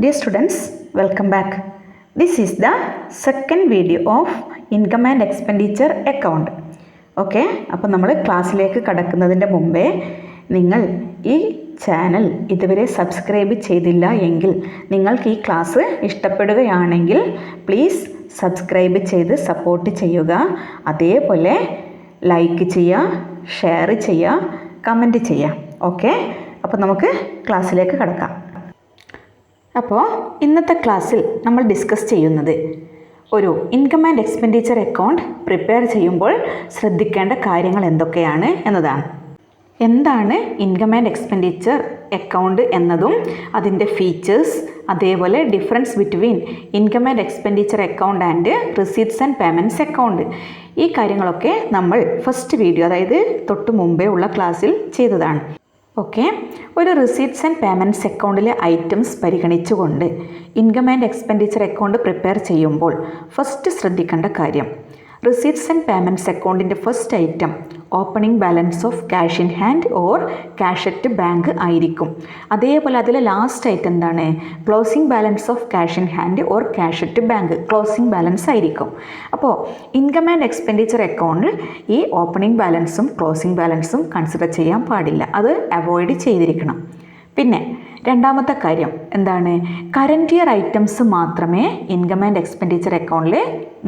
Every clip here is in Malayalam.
Dear students, welcome back. This is the second video of Income and Expenditure Account. Okay, അപ്പോൾ നമ്മൾ ക്ലാസ്സിലേക്ക് കടക്കുന്നതിൻ്റെ മുമ്പേ നിങ്ങൾ ഈ ചാനൽ ഇതുവരെ സബ്സ്ക്രൈബ് ചെയ്തില്ല എങ്കിൽ നിങ്ങൾക്ക് ഈ ക്ലാസ് ഇഷ്ടപ്പെടുകയാണെങ്കിൽ പ്ലീസ് സബ്സ്ക്രൈബ് ചെയ്ത് സപ്പോർട്ട് ചെയ്യുക. അതേപോലെ ലൈക്ക് ചെയ്യുക, ഷെയർ ചെയ്യുക, കമൻറ്റ് ചെയ്യുക. ഓക്കെ, അപ്പോൾ നമുക്ക് ക്ലാസ്സിലേക്ക് കടക്കാം. അപ്പോൾ ഇന്നത്തെ ക്ലാസ്സിൽ നമ്മൾ ഡിസ്കസ് ചെയ്യുന്നത് ഒരു income and expenditure account prepare ചെയ്യുമ്പോൾ ശ്രദ്ധിക്കേണ്ട കാര്യങ്ങൾ എന്തൊക്കെയാണ് എന്നതാണ്. എന്താണ് ഇൻകം ആൻഡ് എക്സ്പെൻഡിച്ചർ അക്കൗണ്ട് എന്നതും അതിൻ്റെ ഫീച്ചേഴ്സ്, അതേപോലെ difference between income and expenditure account and receipts and payments account, ഈ കാര്യങ്ങളൊക്കെ നമ്മൾ ഫസ്റ്റ് വീഡിയോ, അതായത് തൊട്ട് മുമ്പേ ഉള്ള ക്ലാസ്സിൽ ചെയ്തതാണ്. ഓക്കെ, ഒരു റിസീറ്റ്സ് ആൻഡ് പേയ്മെൻറ്റ്സ് അക്കൗണ്ടിലെ ഐറ്റംസ് പരിഗണിച്ചുകൊണ്ട് income and expenditure account prepare ചെയ്യുമ്പോൾ ഫസ്റ്റ് ശ്രദ്ധിക്കേണ്ട കാര്യം, റിസീറ്റ്സ് ആൻഡ് പേയ്മെൻറ്റ്സ് അക്കൗണ്ടിൻ്റെ first item opening balance of cash in hand or cash at bank ആയിരിക്കും. അതേപോലെ അതിലെ ലാസ്റ്റ് ഐറ്റം എന്താണ്, closing balance of cash in hand or cash at bank, closing balance ആയിരിക്കും. അപ്പോൾ ഇൻകം ആൻഡ് എക്സ്പെൻഡിച്ചർ അക്കൗണ്ടിൽ ഈ ഓപ്പണിംഗ് ബാലൻസും ക്ലോസിംഗ് ബാലൻസും കൺസിഡർ ചെയ്യാൻ പാടില്ല, അത് അവോയ്ഡ് ചെയ്തിരിക്കണം. പിന്നെ രണ്ടാമത്തെ കാര്യം എന്താണ്, കറൻറ്റ് ഇയർ ഐറ്റംസ് മാത്രമേ ഇൻകം ആൻഡ് എക്സ്പെൻഡിച്ചർ അക്കൗണ്ടിൽ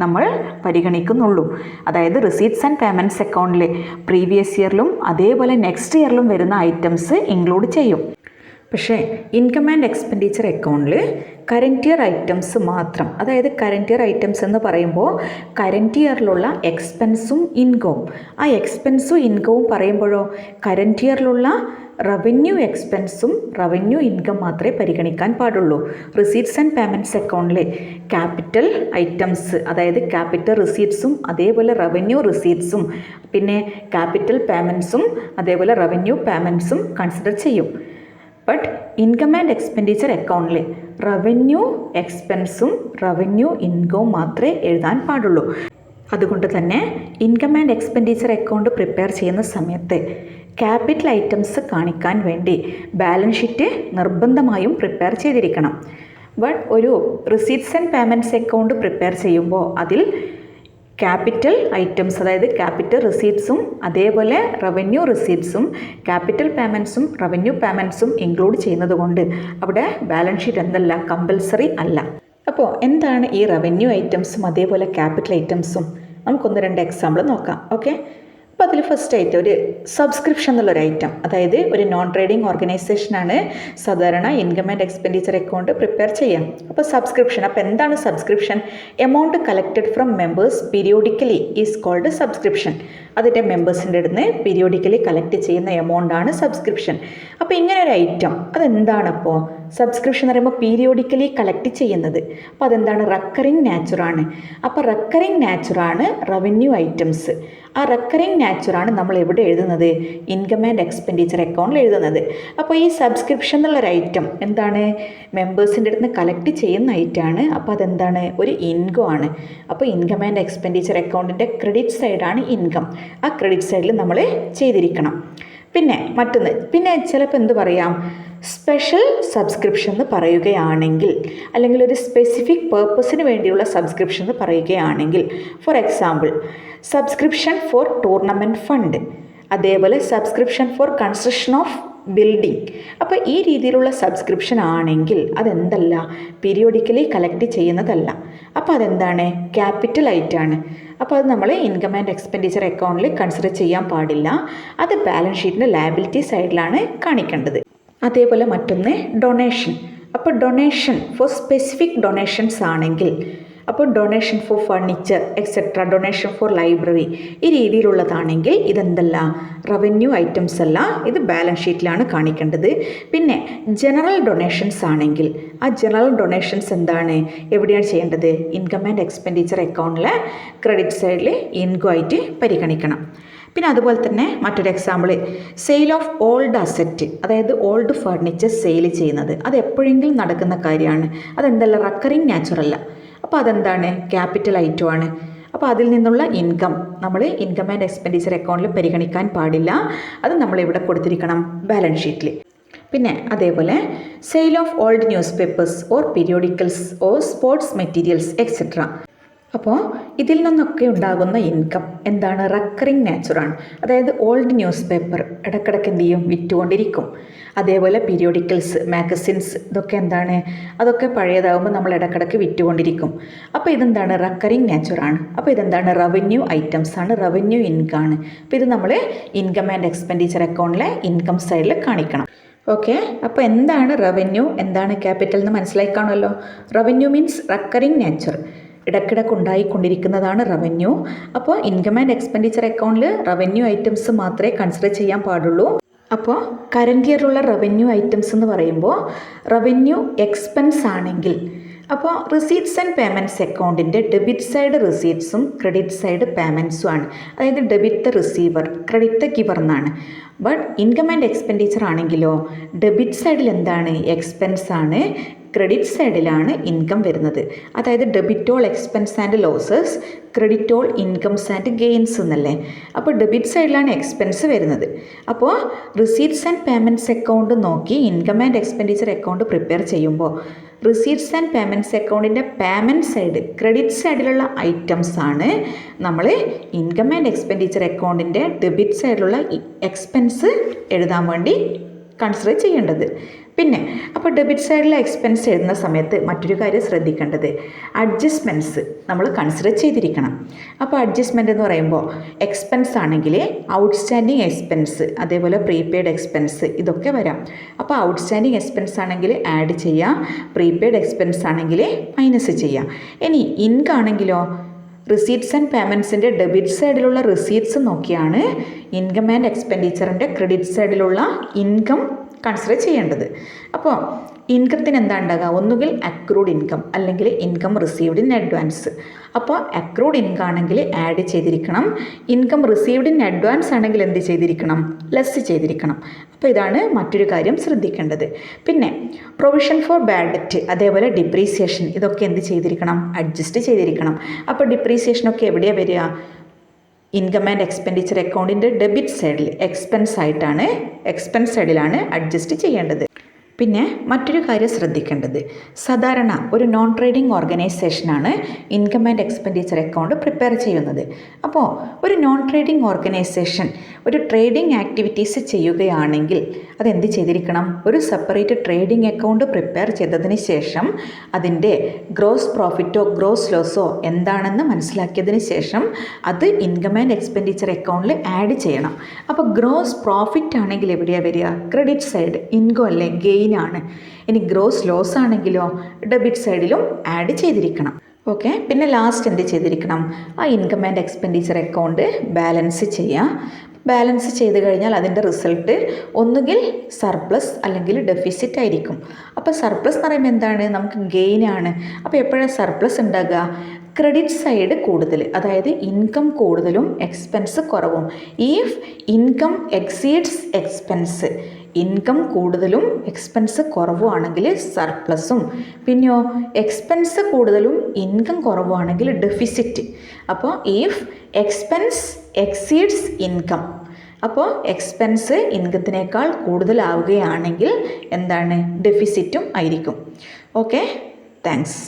നമ്മൾ പരിഗണിക്കുന്നുള്ളൂ. അതായത് റിസീറ്റ്സ് ആൻഡ് പേയ്മെൻറ്റ്സ് അക്കൗണ്ടിൽ പ്രീവിയസ് ഇയറിലും അതേപോലെ നെക്സ്റ്റ് ഇയറിലും വരുന്ന ഐറ്റംസ് ഇൻക്ലൂഡ് ചെയ്യും. പക്ഷേ ഇൻകം ആൻഡ് എക്സ്പെൻഡിച്ചർ അക്കൗണ്ടിൽ കറൻറ്റ് ഇയർ ഐറ്റംസ് മാത്രം, അതായത് കറൻറ്റ് ഇയർ ഐറ്റംസ് എന്ന് പറയുമ്പോൾ കറൻറ്റ് ഇയറിലുള്ള എക്സ്പെൻസും ഇൻകവും, ആ എക്സ്പെൻസും ഇൻകവും പറയുമ്പോഴോ കറൻറ്റ് ഇയറിലുള്ള റവന്യൂ എക്സ്പെൻസും റവന്യൂ ഇൻകം മാത്രമേ പരിഗണിക്കാൻ പാടുള്ളൂ. റിസീറ്റ്സ് ആൻഡ് പേയ്മെൻറ്റ്സ് അക്കൗണ്ടിൽ ക്യാപിറ്റൽ ഐറ്റംസ്, അതായത് ക്യാപിറ്റൽ റിസീറ്റ്സും അതേപോലെ റവന്യൂ റിസീറ്റ്സും പിന്നെ ക്യാപിറ്റൽ പേയ്മെൻറ്റ്സും അതേപോലെ റവന്യൂ പേയ്മെൻറ്റ്സും കൺസിഡർ ചെയ്യും. ബട്ട് ഇൻകം ആൻഡ് എക്സ്പെൻഡിച്ചർ അക്കൗണ്ടിൽ റവന്യൂ എക്സ്പെൻസും റവന്യൂ ഇൻകവും മാത്രമേ എഴുതാൻ പാടുള്ളൂ. അതുകൊണ്ട് തന്നെ income and expenditure account prepare ചെയ്യുന്ന സമയത്ത് ക്യാപിറ്റൽ ഐറ്റംസ് കാണിക്കാൻ വേണ്ടി ബാലൻസ് ഷീറ്റ് നിർബന്ധമായും പ്രിപ്പയർ ചെയ്തിരിക്കണം. ബട്ട് ഒരു receipts and payments account prepare ചെയ്യുമ്പോൾ അതിൽ ക്യാപിറ്റൽ ഐറ്റംസ്, അതായത് ക്യാപിറ്റൽ റിസീറ്റ്സും അതേപോലെ റവന്യൂ റിസീറ്റ്സും ക്യാപിറ്റൽ പേയ്മെൻറ്റ്സും റവന്യൂ പേയ്മെൻറ്റ്സും ഇൻക്ലൂഡ് ചെയ്യുന്നത് കൊണ്ട് അവിടെ ബാലൻസ് ഷീറ്റ് എന്തല്ല, കമ്പൽസറി അല്ല. അപ്പോൾ എന്താണ് ഈ റവന്യൂ ഐറ്റംസും അതേപോലെ ക്യാപിറ്റൽ ഐറ്റംസും, നമുക്കൊന്ന് രണ്ട് എക്സാമ്പിൾ നോക്കാം. ഓക്കെ, അപ്പോൾ അതിൽ ഫസ്റ്റ് ഐറ്റം ഒരു സബ്സ്ക്രിപ്ഷൻ എന്നുള്ളൊരു ഐറ്റം, അതായത് ഒരു നോൺ ട്രേഡിംഗ് ഓർഗനൈസേഷനാണ് സാധാരണ income and expenditure account prepare ചെയ്യാം. അപ്പോൾ സബ്സ്ക്രിപ്ഷൻ, അപ്പോൾ എന്താണ് subscription? Amount collected from members periodically is called subscription. അതിൻ്റെ മെമ്പേഴ്സിൻ്റെ അടുത്ത് നിന്ന് പീരിയോഡിക്കലി കളക്ട് ചെയ്യുന്ന എമൗണ്ടാണ് സബ്സ്ക്രിപ്ഷൻ. അപ്പോൾ ഇങ്ങനെ ഒരു ഐറ്റം അതെന്താണ്? അപ്പോൾ സബ്സ്ക്രിപ്ഷൻ എന്ന് പറയുമ്പോൾ പീരിയോഡിക്കലി കളക്ട് ചെയ്യുന്നത്, അപ്പോൾ അതെന്താണ്? റെക്കറിങ് നാച്ചറാണ്. അപ്പോൾ റെക്കറിങ് നാച്ചറാണ് റവന്യൂ ഐറ്റംസ്. ആ റെക്കറിങ് നാച്ചറാണ് നമ്മൾ എവിടെ എഴുതുന്നത്? ഇൻകം ആൻഡ് എക്സ്പെൻഡിച്ചർ അക്കൗണ്ടിൽ എഴുതുന്നത്. അപ്പോൾ ഈ സബ്സ്ക്രിപ്ഷൻ എന്നുള്ളൊരു ഐറ്റം എന്താണ്? മെമ്പേഴ്സിൻ്റെ അടുത്ത് നിന്ന് കളക്ട് ചെയ്യുന്ന ഐറ്റമാണ്. അപ്പോൾ അതെന്താണ്? ഒരു ഇൻകം ആണ്. അപ്പോൾ ഇൻകം ആൻഡ് എക്സ്പെൻഡിച്ചർ അക്കൗണ്ടിൻ്റെ ക്രെഡിറ്റ് സൈഡാണ് ഇൻകം. ആ ക്രെഡിറ്റ് സൈഡിൽ നമ്മൾ ചെയ്തിരിക്കണം. പിന്നെ മറ്റൊന്ന്, പിന്നെ ചിലപ്പോൾ എന്ത് പറയാം, സ്പെഷ്യൽ സബ്സ്ക്രിപ്ഷൻ എന്ന് പറയുകയാണെങ്കിൽ, അല്ലെങ്കിൽ ഒരു സ്പെസിഫിക് പേർപ്പസിന് വേണ്ടിയുള്ള സബ്സ്ക്രിപ്ഷൻ എന്ന് പറയുകയാണെങ്കിൽ, for example subscription for tournament fund, അതേപോലെ subscription for construction of building. അപ്പോൾ ഈ രീതിയിലുള്ള സബ്സ്ക്രിപ്ഷൻ ആണെങ്കിൽ അതെന്തല്ല, പീരിയോഡിക്കലി കളക്ട് ചെയ്യുന്നതല്ല. അപ്പോൾ അതെന്താണ്? ക്യാപിറ്റൽ ഐറ്റാണ്. അപ്പോൾ അത് നമ്മൾ ഇൻകം ആൻഡ് എക്സ്പെൻഡിച്ചർ അക്കൗണ്ടിൽ കൺസിഡർ ചെയ്യാൻ പാടില്ല. അത് ബാലൻസ് ഷീറ്റിൻ്റെ ലയബിലിറ്റി സൈഡിലാണ് കാണിക്കേണ്ടത്. അതേപോലെ മറ്റൊന്ന് ഡൊണേഷൻ. അപ്പോൾ ഡൊണേഷൻ ഫോർ സ്പെസിഫിക് ഡൊണേഷൻസ് ആണെങ്കിൽ, അപ്പോൾ donation four furniture etcetera, donation four library, ഈ രീതിയിലുള്ളതാണെങ്കിൽ ഇതെന്തല്ല, റവന്യൂ ഐറ്റംസ് അല്ല, ഇത് ബാലൻസ് ഷീറ്റിലാണ് കാണിക്കേണ്ടത്. പിന്നെ ജനറൽ ഡൊണേഷൻസ് ആണെങ്കിൽ ആ ജനറൽ ഡൊണേഷൻസ് എന്താണ്, എവിടെയാണ് ചെയ്യേണ്ടത്? ഇൻകം ആൻഡ് എക്സ്പെൻഡിച്ചർ അക്കൗണ്ടിലെ ക്രെഡിറ്റ് സൈഡിൽ ഇൻകം ആയിട്ട് പരിഗണിക്കണം. പിന്നെ അതുപോലെ തന്നെ മറ്റൊരു example sale of old asset, അതായത് ഓൾഡ് ഫർണിച്ചർ സെയിൽ ചെയ്യുന്നത്, അത് എപ്പോഴെങ്കിലും നടക്കുന്ന കാര്യമാണ്. അതെന്തല്ല, റെക്കറിങ് നാച്ചുറല്ല. അപ്പോൾ അതെന്താണ്? ക്യാപിറ്റൽ ഐറ്റമാണ്. അപ്പോൾ അതിൽ നിന്നുള്ള ഇൻകം നമ്മൾ ഇൻകം ആൻഡ് എക്സ്പെൻഡിച്ചർ അക്കൗണ്ടിൽ പരിഗണിക്കാൻ പാടില്ല. അത് നമ്മളിവിടെ കൊടുത്തിരിക്കണം ബാലൻസ് ഷീറ്റിൽ. പിന്നെ അതേപോലെ sale of old news papers or periodicals or sports materials etcetera. അപ്പോൾ ഇതിൽ നിന്നൊക്കെ ഉണ്ടാകുന്ന ഇൻകം എന്താണ്? റെക്കറിങ് നേച്ചറാണ്. അതായത് ഓൾഡ് ന്യൂസ് പേപ്പർ ഇടയ്ക്കിടയ്ക്ക് എന്ത് ചെയ്യും? വിറ്റുകൊണ്ടിരിക്കും. അതേപോലെ പീരിയോഡിക്കൽസ്, മാഗസിൻസ്, ഇതൊക്കെ എന്താണ്? അതൊക്കെ പഴയതാകുമ്പോൾ നമ്മൾ ഇടയ്ക്കിടയ്ക്ക് വിറ്റുകൊണ്ടിരിക്കും. അപ്പോൾ ഇതെന്താണ്? റെക്കറിങ് നേച്ചറാണ്. അപ്പോൾ ഇതെന്താണ്? റവന്യൂ ഐറ്റംസ് ആണ്, റവന്യൂ ഇൻകം ആണ്. അപ്പോൾ ഇത് നമ്മൾ ഇൻകം ആൻഡ് എക്സ്പെൻഡിച്ചർ അക്കൗണ്ടിലെ ഇൻകം സൈഡിൽ കാണിക്കണം. ഓക്കെ, അപ്പോൾ എന്താണ് റവന്യൂ, എന്താണ് ക്യാപിറ്റൽ എന്ന് മനസ്സിലായി കാണുമല്ലോ. റവന്യൂ മീൻസ് റെക്കറിങ് നേച്ചർ, ഇടയ്ക്കിടയ്ക്ക് ഉണ്ടായിക്കൊണ്ടിരിക്കുന്നതാണ് റവന്യൂ. അപ്പോൾ ഇൻകം ആൻഡ് എക്സ്പെൻഡിച്ചർ അക്കൗണ്ടിൽ റവന്യൂ ഐറ്റംസ് മാത്രമേ കൺസിഡർ ചെയ്യാൻ പാടുള്ളൂ. അപ്പോൾ കറൻറ്റ് ഇയറിലുള്ള റവന്യൂ ഐറ്റംസ് എന്ന് പറയുമ്പോൾ റവന്യൂ എക്സ്പെൻസ് ആണെങ്കിൽ അപ്പോൾ റിസീറ്റ്സ് ആൻഡ് പേയ്മെൻറ്റ്സ് അക്കൗണ്ടിൻ്റെ ഡെബിറ്റ് സൈഡ് റിസീറ്റ്സും ക്രെഡിറ്റ് സൈഡ് പേയ്മെൻറ്റ്സും ആണ്. അതായത് debit the receiver, credit the giver എന്നാണ്. ബട്ട് ഇൻകം ആൻഡ് എക്സ്പെൻഡിച്ചർ ആണെങ്കിലോ ഡെബിറ്റ് സൈഡിൽ എന്താണ്? എക്സ്പെൻസ് ആണ്, ക്രെഡിറ്റ് സൈഡിലാണ് ഇൻകം വരുന്നത്. അതായത് debit all expense and losses, credit all incomes and gains എന്നല്ലേ. അപ്പോൾ ഡെബിറ്റ് സൈഡിലാണ് എക്സ്പെൻസ് വരുന്നത്. അപ്പോൾ റിസീറ്റ്സ് ആൻഡ് പേയ്മെൻറ്റ്സ് അക്കൗണ്ട് നോക്കി income and expenditure account prepare ചെയ്യുമ്പോൾ റിസീറ്റ്സ് ആൻഡ് പേയ്മെൻറ്റ്സ് അക്കൗണ്ടിൻ്റെ പേയ്മെൻറ്റ് സൈഡ്, ക്രെഡിറ്റ് സൈഡിലുള്ള ഐറ്റംസ് ആണ് നമ്മൾ ഇൻകം ആൻഡ് എക്സ്പെൻഡിച്ചർ അക്കൗണ്ടിൻ്റെ ഡെബിറ്റ് സൈഡിലുള്ള എക്സ്പെൻസ് എഴുതാൻ വേണ്ടി കൺസിഡർ ചെയ്യേണ്ടത്. പിന്നെ അപ്പോൾ ഡെബിറ്റ് സൈഡിലെ എക്സ്പെൻസ് എഴുതുന്ന സമയത്ത് മറ്റൊരു കാര്യം ശ്രദ്ധിക്കേണ്ടത്, അഡ്ജസ്റ്റ്മെൻറ്റ്സ് നമ്മൾ കൺസിഡർ ചെയ്തിരിക്കണം. അപ്പോൾ അഡ്ജസ്റ്റ്മെൻ്റ് എന്ന് പറയുമ്പോൾ എക്സ്പെൻസ് ആണെങ്കിൽ ഔട്ട്സ്റ്റാൻഡിങ് എക്സ്പെൻസ്, അതേപോലെ പ്രീപെയ്ഡ് എക്സ്പെൻസ്, ഇതൊക്കെ വരാം. അപ്പോൾ ഔട്ട്സ്റ്റാൻഡിങ് എക്സ്പെൻസ് ആണെങ്കിൽ ആഡ് ചെയ്യാം, പ്രീപെയ്ഡ് എക്സ്പെൻസ് ആണെങ്കിൽ മൈനസ് ചെയ്യാം. ഇനി ഇൻകം ആണെങ്കിലോ റിസീറ്റ്സ് ആൻഡ് പേയ്മെൻറ്റ്സിൻ്റെ ഡെബിറ്റ് സൈഡിലുള്ള റിസീറ്റ്സ് നോക്കിയാണ് ഇൻകം ആൻഡ് എക്സ്പെൻഡിച്ചറിൻ്റെ ക്രെഡിറ്റ് സൈഡിലുള്ള ഇൻകം കൺസിഡർ ചെയ്യേണ്ടത്. അപ്പോൾ ഇൻകത്തിന് എന്താ ഉണ്ടാകുക? ഒന്നുകിൽ അക്രൂഡ് ഇൻകം അല്ലെങ്കിൽ ഇൻകം റിസീവ്ഡ് ഇൻ അഡ്വാൻസ്. അപ്പോൾ അക്രൂഡ് ഇൻകം ആണെങ്കിൽ ആഡ് ചെയ്തിരിക്കണം, ഇൻകം റിസീവ്ഡ് ഇൻ അഡ്വാൻസ് ആണെങ്കിൽ എന്ത് ചെയ്തിരിക്കണം? ലെസ് ചെയ്തിരിക്കണം. അപ്പോൾ ഇതാണ് മറ്റൊരു കാര്യം ശ്രദ്ധിക്കേണ്ടത്. പിന്നെ പ്രൊവിഷൻ ഫോർ ബാഡ് ഡെറ്റ്, അതേപോലെ ഡിപ്രീസിയേഷൻ, ഇതൊക്കെ എന്ത് ചെയ്തിരിക്കണം? അഡ്ജസ്റ്റ് ചെയ്തിരിക്കണം. അപ്പോൾ ഡിപ്രീസിയേഷനൊക്കെ എവിടെയാണ് വരിക? ഇൻകം ആൻഡ് എക്സ്പെൻഡിച്ചർ അക്കൗണ്ടിൻ്റെ ഡെബിറ്റ് സൈഡിൽ എക്സ്പെൻസ് സൈഡിലാണ് അഡ്ജസ്റ്റ് ചെയ്യേണ്ടത്. പിന്നെ മറ്റൊരു കാര്യം ശ്രദ്ധിക്കേണ്ടത്, സാധാരണ ഒരു നോൺ ട്രേഡിംഗ് ഓർഗനൈസേഷനാണ് income and expenditure account prepare ചെയ്യുന്നത്. അപ്പോൾ ഒരു നോൺ ട്രേഡിംഗ് ഓർഗനൈസേഷൻ ഒരു ട്രേഡിംഗ് ആക്ടിവിറ്റീസ് ചെയ്യുകയാണെങ്കിൽ അതെന്ത് ചെയ്തിരിക്കണം? ഒരു സെപ്പറേറ്റ് ട്രേഡിംഗ് അക്കൗണ്ട് പ്രിപ്പയർ ചെയ്തതിന് ശേഷം അതിൻ്റെ ഗ്രോസ് പ്രോഫിറ്റോ ഗ്രോസ് ലോസോ എന്താണെന്ന് മനസ്സിലാക്കിയതിന് ശേഷം അത് ഇൻകം ആൻഡ് എക്സ്പെൻഡിച്ചർ അക്കൗണ്ടിൽ ആഡ് ചെയ്യണം. അപ്പോൾ ഗ്രോസ് പ്രോഫിറ്റ് ആണെങ്കിൽ എവിടെയാണ് വരിക? ക്രെഡിറ്റ് സൈഡ്, ഇൻകം അല്ലേ, ഗെയിൻ ആണ്. ഇനി ഗ്രോസ് ലോസ് ആണെങ്കിലോ ഡെബിറ്റ് സൈഡിലും ആഡ് ചെയ്തിരിക്കണം. ഓക്കെ, പിന്നെ ലാസ്റ്റ് എന്ത് ചെയ്തിരിക്കണം? ആ income and expenditure account balance ചെയ്യുക. ബാലൻസ് ചെയ്ത് കഴിഞ്ഞാൽ അതിൻ്റെ റിസൾട്ട് ഒന്നുകിൽ സർപ്ലസ് അല്ലെങ്കിൽ ഡെഫിസിറ്റ് ആയിരിക്കും. അപ്പോൾ സർപ്ലസ് എന്ന് പറയുമ്പോൾ എന്താണ്? നമുക്ക് ഗെയിൻ ആണ്. അപ്പോൾ എപ്പോഴാണ് സർപ്ലസ് ഉണ്ടാകുക? ക്രെഡിറ്റ് സൈഡ് കൂടുതൽ, അതായത് ഇൻകം കൂടുതലും എക്സ്പെൻസ് കുറവും. If income exceeds expense, income കൂടുതലും എക്സ്പെൻസ് കുറവുമാണെങ്കിൽ സർപ്ലസും, പിന്നെയോ എക്സ്പെൻസ് കൂടുതലും ഇൻകം കുറവുമാണെങ്കിൽ ഡെഫിസിറ്റ്. അപ്പോൾ ഇഫ് എക്സ്പെൻസ് എക്സീഡ്സ് ഇൻകം, അപ്പോൾ എക്സ്പെൻസ് ഇൻകത്തിനേക്കാൾ കൂടുതലാവുകയാണെങ്കിൽ എന്താണ്? ഡെഫിസിറ്റും ആയിരിക്കും. Okay, thanks.